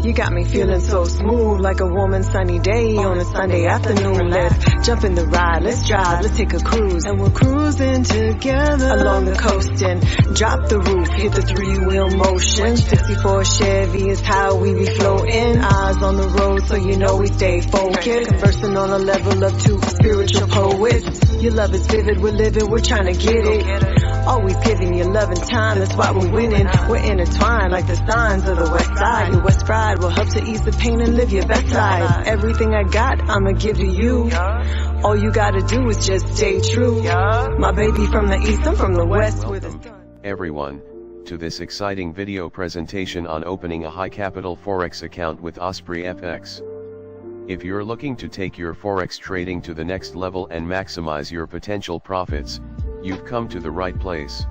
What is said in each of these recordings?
You got me feeling so smooth, like a warm sunny day on a Sunday afternoon. Let's jump in the ride, let's drive, let's take a cruise. And we're cruising together along the coast and drop the roof, hit the three-wheel motion. 64 Chevy is how we be floating. Eyes on the road so you know we stay focused. Conversing on a level of two spiritual poets. Your love is vivid, we're living, we're trying to get it. Always giving you love and time, that's why we're winning. We're intertwined like the signs of the west side. Your west pride will help to ease the pain and live your best life. Everything I got, I'ma give to you. All you gotta do is just stay true. My baby from the east, I'm from the west. Welcome, everyone, to this exciting video presentation on opening a high capital Forex account with OspreyFX. If you're looking to take your Forex trading to the next level and maximize your potential profits, you've come to the right place.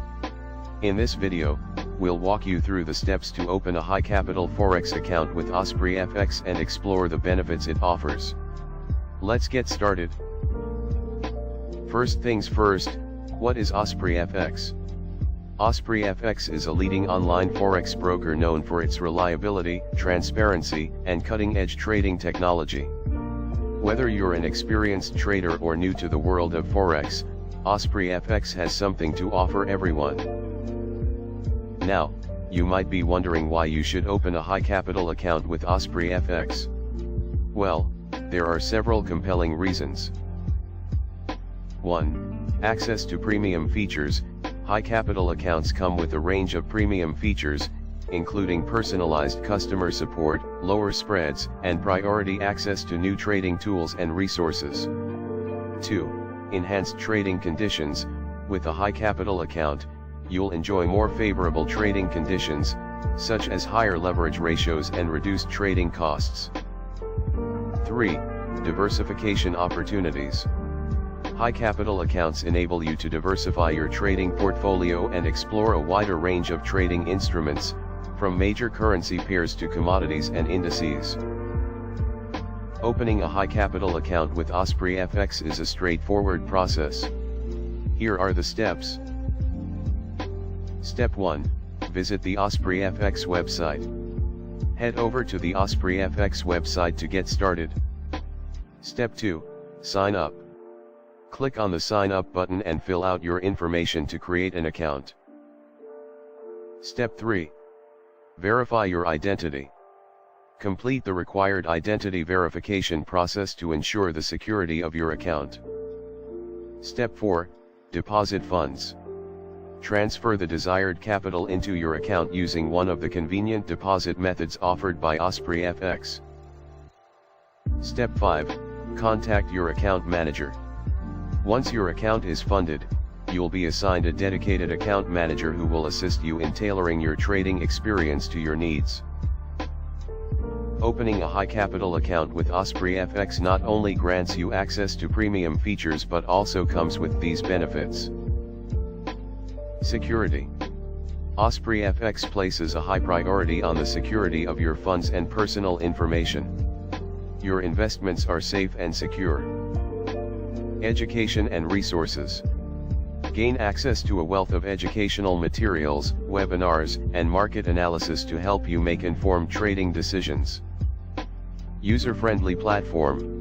In this video, we'll walk you through the steps to open a high capital Forex account with OspreyFX and explore the benefits it offers. Let's get started. First things first, what is OspreyFX? OspreyFX is a leading online Forex broker known for its reliability, transparency, and cutting-edge trading technology. Whether you're an experienced trader or new to the world of Forex, OspreyFX has something to offer everyone. Now, you might be wondering why you should open a high capital account with OspreyFX. Well, there are several compelling reasons. 1. Access to premium features. High capital accounts come with a range of premium features, including personalized customer support, lower spreads, and priority access to new trading tools and resources. 2. Enhanced trading conditions. With a high capital account, you'll enjoy more favorable trading conditions, such as higher leverage ratios and reduced trading costs. 3. Diversification opportunities. High capital accounts enable you to diversify your trading portfolio and explore a wider range of trading instruments, from major currency pairs to commodities and indices. Opening a high capital account with OspreyFX is a straightforward process. Here are the steps. Step 1. Visit the OspreyFX website. Head over to the OspreyFX website to get started. Step 2. Sign up. Click on the Sign Up button and fill out your information to create an account. Step 3. Verify your identity. Complete the required identity verification process to ensure the security of your account. Step 4. Deposit funds. Transfer the desired capital into your account using one of the convenient deposit methods offered by OspreyFX. Step 5. Contact your account manager. Once your account is funded, you'll be assigned a dedicated account manager who will assist you in tailoring your trading experience to your needs. Opening a high capital account with OspreyFX not only grants you access to premium features but also comes with these benefits. Security. OspreyFX places a high priority on the security of your funds and personal information. Your investments are safe and secure. Education and resources. Gain access to a wealth of educational materials, webinars, and market analysis to help you make informed trading decisions. User-friendly platform.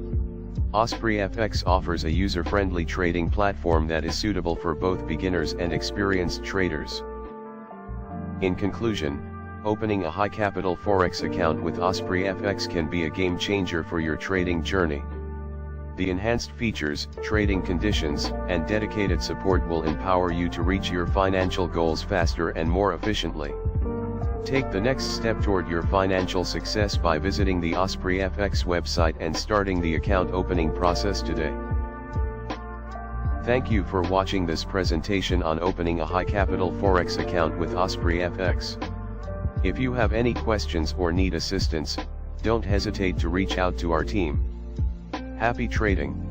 OspreyFX offers a user-friendly trading platform that is suitable for both beginners and experienced traders. In conclusion, opening a high capital Forex account with OspreyFX can be a game changer for your trading journey. The enhanced features, trading conditions, and dedicated support will empower you to reach your financial goals faster and more efficiently. Take the next step toward your financial success by visiting the OspreyFX website and starting the account opening process today. Thank you for watching this presentation on opening a high capital Forex account with OspreyFX. If you have any questions or need assistance, don't hesitate to reach out to our team. Happy trading!